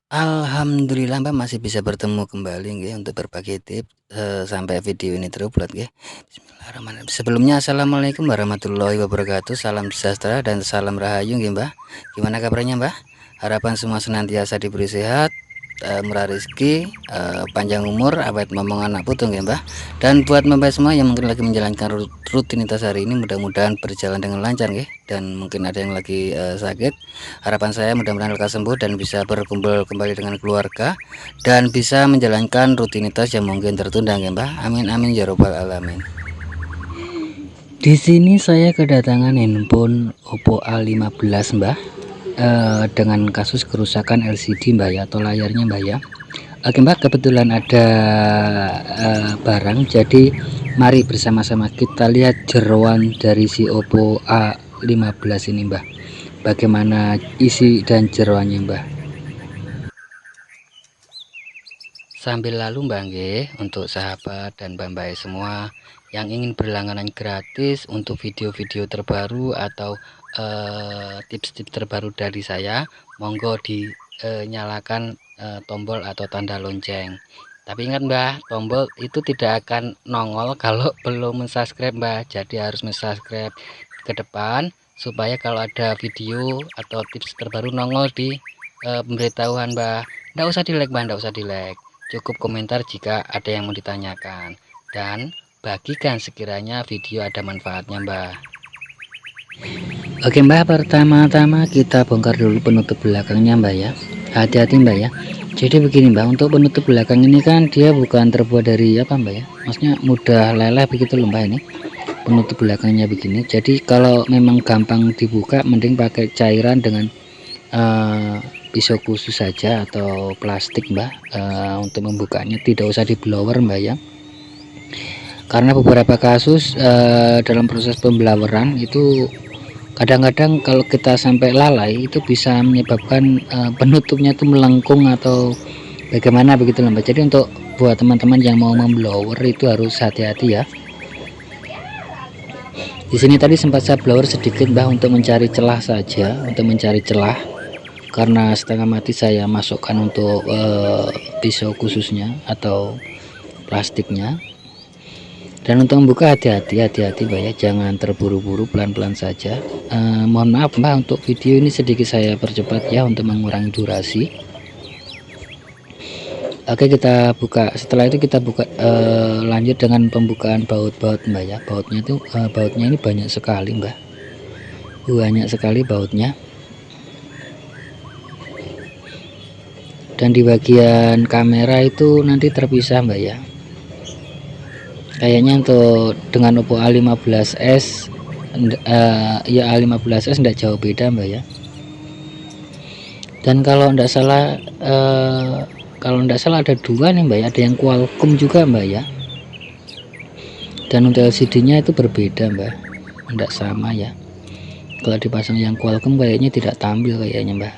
Alhamdulillah Mbak masih bisa bertemu kembali nggih untuk berbagi tips, sampai video ini terupload nggih. Bismillahirrahmanirrahim. Sebelumnya assalamualaikum warahmatullahi wabarakatuh, salam sejahtera dan salam rahayu nggih Mbah. Gimana kabarnya Mbah? Harapan semua senantiasa diberi sehat, murah rezeki, panjang umur, awet momong anak putu nggih Mbah. Dan buat Mbak semua yang mungkin lagi menjalankan rutinitas hari ini mudah-mudahan berjalan dengan lancar nggih, dan mungkin ada yang lagi sakit. Harapan saya mudah-mudahan lekas sembuh dan bisa berkumpul kembali dengan keluarga dan bisa menjalankan rutinitas yang mungkin tertunda nggih Mbah. Amin amin ya robbal alamin. Di sini saya kedatangan handphone Oppo A15 Mbah, dengan kasus kerusakan LCD Mbah ya, atau layarnya Mbah ya. Oke Mbak, kebetulan ada barang, jadi mari bersama-sama kita lihat jeroan dari si Oppo A15 ini Mbah. Bagaimana isi dan jeroannya Mbah. Sambil lalu Mbak nggih, untuk sahabat dan mbak-mbak semua yang ingin berlangganan gratis untuk video-video terbaru atau tips-tips terbaru dari saya, monggo dinyalakan tombol atau tanda lonceng. Tapi ingat Mbak, tombol itu tidak akan nongol kalau belum subscribe Mbak. Jadi harus subscribe ke depan supaya kalau ada video atau tips terbaru nongol di pemberitahuan Mbak. Nggak usah di like Mbak, nggak usah di like. Cukup komentar jika ada yang mau ditanyakan, dan bagikan sekiranya video ada manfaatnya Mbak. Oke Mbak, pertama-tama kita bongkar dulu penutup belakangnya Mbak ya. Hati-hati Mbak ya. Jadi begini Mbak, untuk penutup belakang ini kan dia bukan terbuat dari apa Mbak ya, maksudnya mudah leleh begitu loh Mbak ini. Penutup belakangnya begini, jadi kalau memang gampang dibuka mending pakai cairan dengan pisau khusus saja atau plastik Mbak. Untuk membukanya tidak usah di blower Mbak ya, karena beberapa kasus dalam proses pemblaweran itu kadang-kadang kalau kita sampai lalai itu bisa menyebabkan penutupnya itu melengkung atau bagaimana begitu Mbak. Jadi untuk buat teman-teman yang mau memblower itu harus hati-hati ya. Di sini tadi sempat saya blower sedikit Mbak untuk mencari celah saja, untuk mencari celah, karena setengah mati saya masukkan untuk pisau khususnya atau plastiknya. Dan untuk membuka hati-hati Mbak ya, jangan terburu-buru, pelan-pelan saja. Mohon maaf Mbak, untuk video ini sedikit saya percepat ya untuk mengurangi durasi. Oke, kita buka. Setelah itu kita buka, lanjut dengan pembukaan baut-baut Mbak ya. Bautnya itu bautnya ini banyak sekali Mbak, banyak sekali bautnya. Dan di bagian kamera itu nanti terpisah Mbak ya. Kayaknya untuk dengan Oppo A15s ya, A15s tidak jauh beda Mbak ya. Dan kalau tidak salah ada dua nih Mbak ya, ada yang Qualcomm juga Mbak ya. Dan untuk LCD nya itu berbeda Mbak, tidak sama ya. Kalau dipasang yang Qualcomm kayaknya tidak tampil kayaknya Mbak.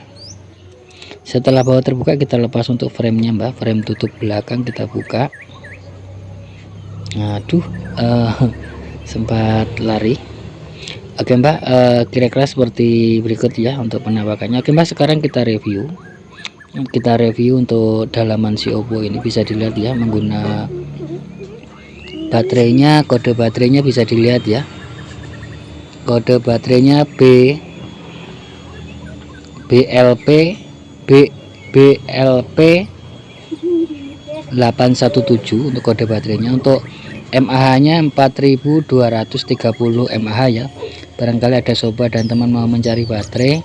Setelah baut terbuka kita lepas untuk framenya Mbak, frame tutup belakang kita buka. Aduh, sempat lari. Oke Mbak, kira-kira seperti berikut ya untuk penampakannya. Oke Mbak, sekarang kita review untuk dalaman si Oppo ini. Bisa dilihat ya, menggunakan baterainya, kode baterainya bisa dilihat ya, kode baterainya BLP 817 untuk kode baterainya. Untuk mAh nya 4230 mAh ya. Barangkali ada sobat dan teman mau mencari baterai,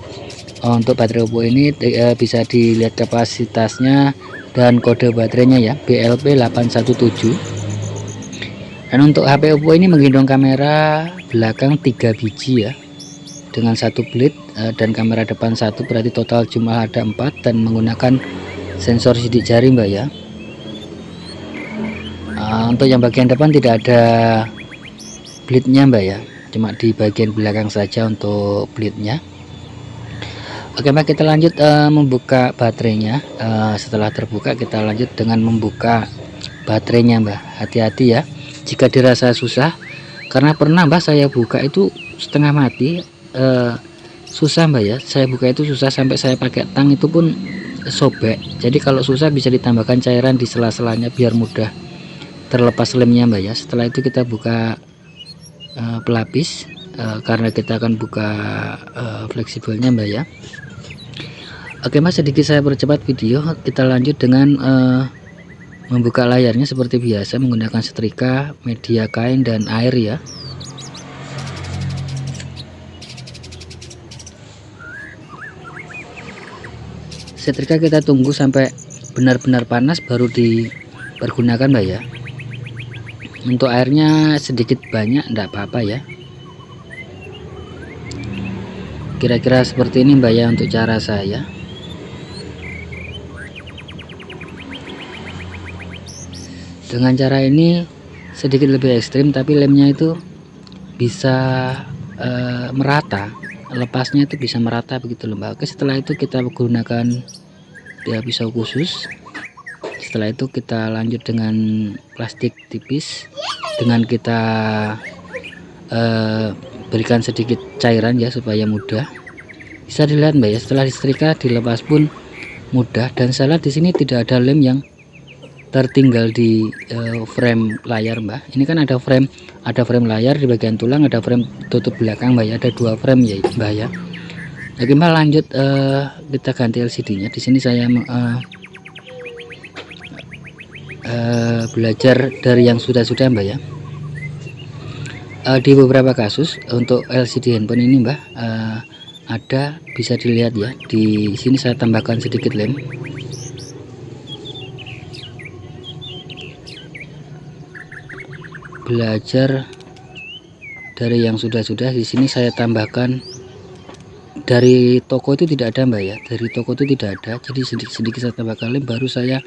untuk baterai Oppo ini bisa dilihat kapasitasnya dan kode baterainya ya, BLP 817. Dan untuk HP Oppo ini menggendong kamera belakang 3 biji ya, dengan satu blade, dan kamera depan satu, berarti total jumlah ada 4, dan menggunakan sensor sidik jari Mbak ya. Untuk yang bagian depan tidak ada blade nya Mbak ya, cuma di bagian belakang saja untuk blade nya. Oke Mbak, kita lanjut membuka baterainya. Setelah terbuka kita lanjut dengan membuka baterainya Mbak. Hati-hati ya jika dirasa susah, karena pernah Mbak saya buka itu setengah mati, susah Mbak ya. Saya buka itu susah, sampai saya pakai tang itu pun sobek. Jadi kalau susah bisa ditambahkan cairan di sela-selanya biar mudah terlepas lemnya Mbak ya. Setelah itu kita buka pelapis, karena kita akan buka fleksibelnya Mbak ya. Oke Mas, sedikit saya percepat video, kita lanjut dengan membuka layarnya seperti biasa menggunakan setrika, media kain dan air ya. Setrika kita tunggu sampai benar-benar panas baru dipergunakan Mbak ya. Untuk airnya sedikit banyak enggak apa-apa ya. Kira-kira seperti ini Mbak ya untuk cara saya. Dengan cara ini sedikit lebih ekstrim, tapi lemnya itu bisa merata, lepasnya itu bisa merata begitu loh Mbak. Oke, setelah itu kita menggunakan pisau khusus. Setelah itu kita lanjut dengan plastik tipis, dengan kita berikan sedikit cairan ya supaya mudah. Bisa dilihat Mbak ya, setelah disetrika dilepas pun mudah, dan salah di sini tidak ada lem yang tertinggal di frame layar Mbak. Ini kan ada frame layar di bagian tulang, ada frame tutup belakang Mbak ya, ada dua frame ya Mbak ya. Oke Mbak, lanjut kita ganti LCD-nya. Di sini saya belajar dari yang sudah-sudah Mbak ya. Di beberapa kasus untuk LCD handphone ini Mbak, ada bisa dilihat ya. Di sini saya tambahkan sedikit lem. Belajar dari yang sudah-sudah, di sini saya tambahkan, dari toko itu tidak ada Mbak ya, dari toko itu tidak ada, jadi sedikit-sedikit saya tambahkan lem, baru saya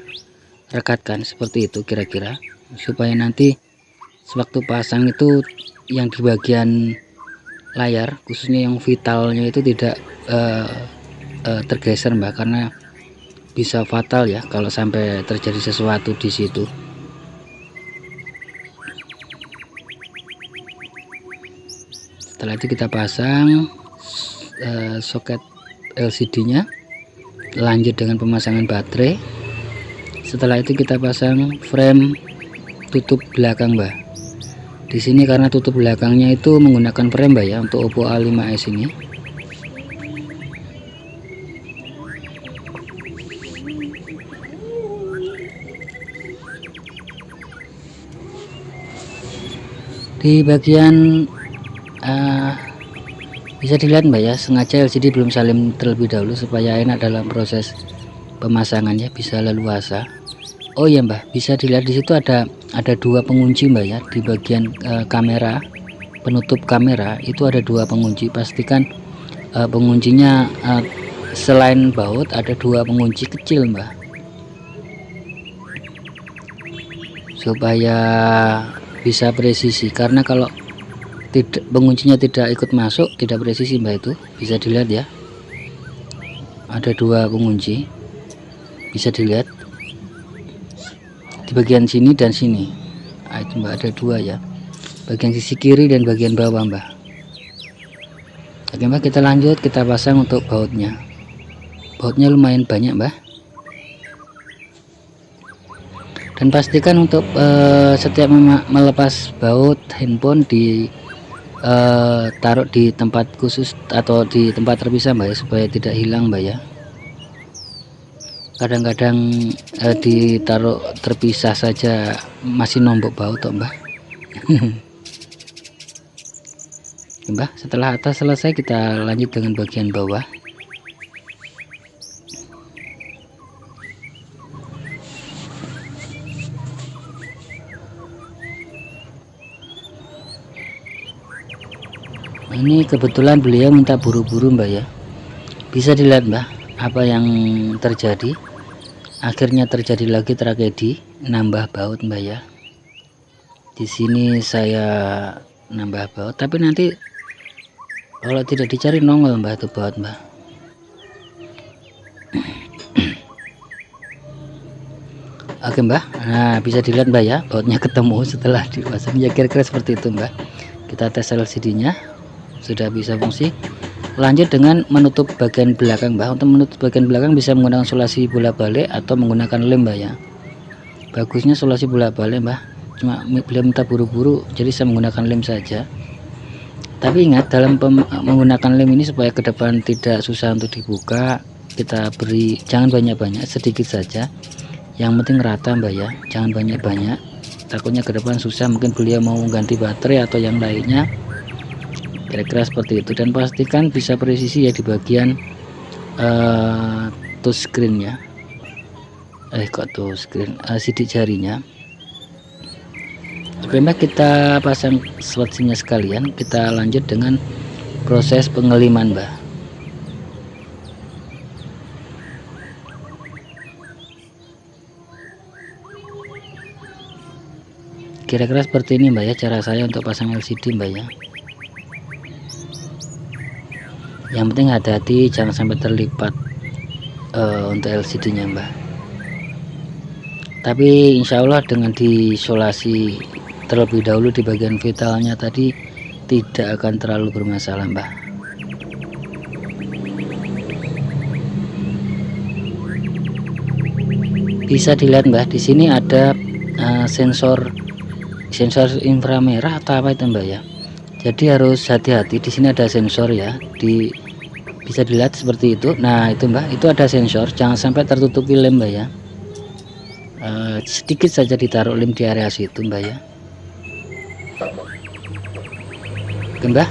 rekatkan seperti itu kira-kira, supaya nanti sewaktu pasang itu yang di bagian layar khususnya yang vitalnya itu tidak tergeser Mbak, karena bisa fatal ya kalau sampai terjadi sesuatu di situ. Setelah itu kita pasang soket LCD-nya, lanjut dengan pemasangan baterai. Setelah itu kita pasang frame tutup belakang Mbak. Di sini karena tutup belakangnya itu menggunakan frame Mbak ya, untuk Oppo A5s ini. Di bagian bisa dilihat Mbak ya, sengaja LCD belum salin terlebih dahulu supaya enak dalam proses pemasangannya, bisa leluasa. Oh iya Mbak, bisa dilihat di situ ada dua pengunci Mbak ya, di bagian kamera, penutup kamera itu ada dua pengunci. Pastikan penguncinya selain baut ada dua pengunci kecil Mbak, supaya bisa presisi, karena kalau penguncinya tidak ikut masuk tidak presisi Mbak. Itu bisa dilihat ya, ada dua pengunci, bisa dilihat di bagian sini dan sini. Nah, itu Mbak, ada dua ya, bagian sisi kiri dan bagian bawah Mbak. Oke Mbak, kita lanjut, kita pasang untuk bautnya. Bautnya lumayan banyak Mbak, dan pastikan untuk setiap melepas baut handphone taruh di tempat khusus atau di tempat terpisah Mbak ya, supaya tidak hilang Mbak ya. Kadang-kadang ditaruh terpisah saja masih nombok baut toh Mbak. Mbak, setelah atas selesai kita lanjut dengan bagian bawah. Ini kebetulan beliau minta buru-buru Mbak ya. Bisa dilihat Mbak apa yang terjadi. Akhirnya terjadi lagi tragedi, nambah baut Mbak ya. Di sini saya nambah baut, tapi nanti kalau tidak dicari nongol Mbak itu baut Mbak. Oke Mbak, nah bisa dilihat Mbak ya, bautnya ketemu setelah dipasang ya, kira-kira seperti itu Mbak. Kita tes LCD nya sudah bisa fungsi, Lanjut dengan menutup bagian belakang Mbak. Untuk menutup bagian belakang bisa menggunakan solasi bolak balik atau menggunakan lem Mbak ya. Bagusnya solasi bolak balik Mbak, cuma beliau minta buru-buru jadi saya menggunakan lem saja. Tapi ingat dalam menggunakan lem ini supaya ke depan tidak susah untuk dibuka, kita beri jangan banyak-banyak, sedikit saja, yang penting rata Mbak ya, jangan banyak-banyak, takutnya ke depan susah, mungkin beliau mau ganti baterai atau yang lainnya, kira-kira seperti itu. Dan pastikan bisa presisi ya di bagian touchscreen ya, kok touchscreen, sidik jarinya. Supaya kita pasang swatchnya sekalian, kita lanjut dengan proses pengeliman Mbak. Kira-kira seperti ini Mbak ya, cara saya untuk pasang LCD Mbak ya. Yang penting hati-hati jangan sampai terlipat untuk LCD nya Mbak. Tapi insya Allah dengan diisolasi terlebih dahulu di bagian vitalnya tadi tidak akan terlalu bermasalah Mbak. Bisa dilihat Mbak, di sini ada sensor inframerah atau apa itu Mbak ya. Jadi harus hati-hati, di sini ada sensor ya, bisa dilihat seperti itu. Nah itu Mbak, itu ada sensor, jangan sampai tertutupi lem Mbak ya. Sedikit saja ditaruh lem di area situ Mbak ya. Oke Mbak,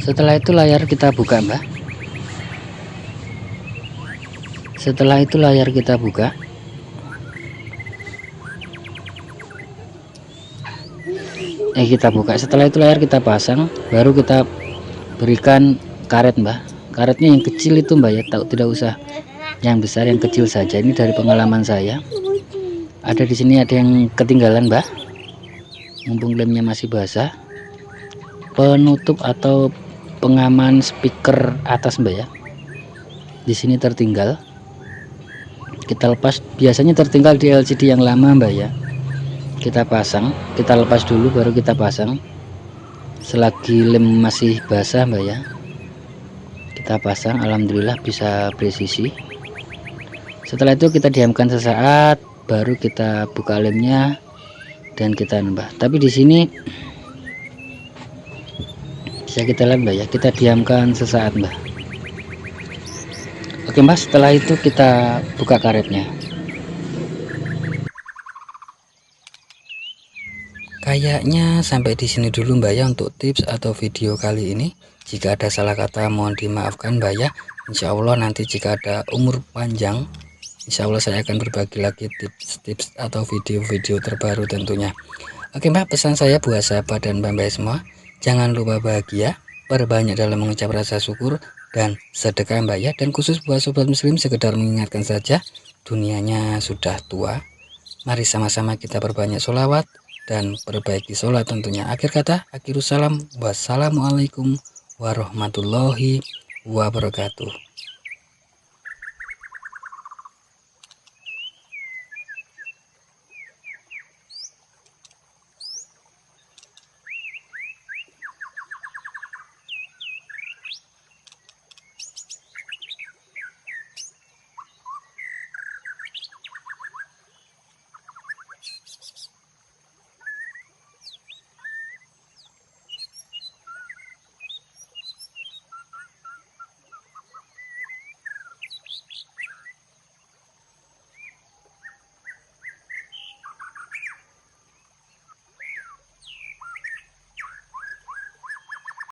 setelah itu layar kita buka Mbak. Setelah itu layar kita buka. Setelah itu layar kita pasang, baru kita berikan karet Mbak. Karetnya yang kecil itu Mbak ya, tidak usah yang besar, yang kecil saja. Ini dari pengalaman saya. Ada di sini ada yang ketinggalan Mbak. Mumpung lemnya masih basah. Penutup atau pengaman speaker atas Mbak ya. Di sini tertinggal. Kita lepas, biasanya tertinggal di LCD yang lama Mbak ya. Kita pasang, kita lepas dulu baru kita pasang. Selagi lem masih basah Mbak ya, kita pasang. Alhamdulillah bisa presisi. Setelah itu kita diamkan sesaat, baru kita buka lemnya dan kita nambah. Tapi di sini bisa kita lihat Mbak ya, kita diamkan sesaat Mbak. Oke Mbak, setelah itu kita buka karetnya. Kayaknya sampai di sini dulu Mbak ya untuk tips atau video kali ini. Jika ada salah kata mohon dimaafkan Mbak ya. Insya Allah nanti jika ada umur panjang, Insya Allah saya akan berbagi lagi tips-tips atau video-video terbaru tentunya. Oke Mbak, pesan saya buat sahabat dan Mbak semua, jangan lupa bahagia, perbanyak dalam mengucap rasa syukur dan sedekah Mbak ya. Dan khusus buat sobat muslim, sekedar mengingatkan saja, dunianya sudah tua. Mari sama-sama kita perbanyak sholawat dan perbaiki sholat tentunya. Akhir kata, akhirus salam, wassalamualaikum warahmatullahi wabarakatuh.